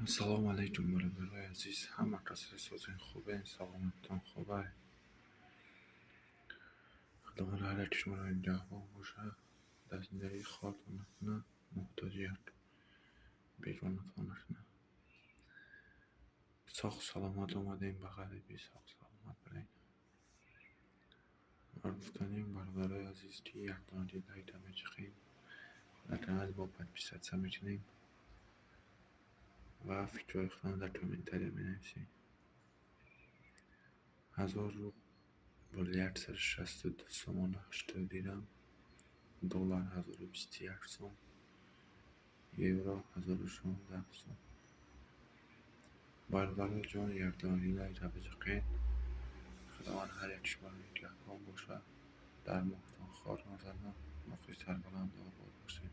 سلام علیکم برادرای عزیز، همه کسای سازین خوبه، سلامتان خوبه. خداوند هر یک شما را نگهبان باشه، در زندگی خودتان نکنه، محتاجیت بیگانتان نکنه. ساق سلامت آمدیم به غریبی، ساق سلامت برین. گفتنیم برادرای عزیز که یک دانه دیده میچخیم، خودتان با подписаться میتونیم و فکرهای خودتان در کامنتری مینویسیم. 1162 سوم 80 دیرم، دلار 1021 сом, евро 1016 сом. برادر جان یردانی را بجقین، خداوند هر یک شما را نگهبان باشه، در محتان خار نزنه، مخی سربلند آباد باشید.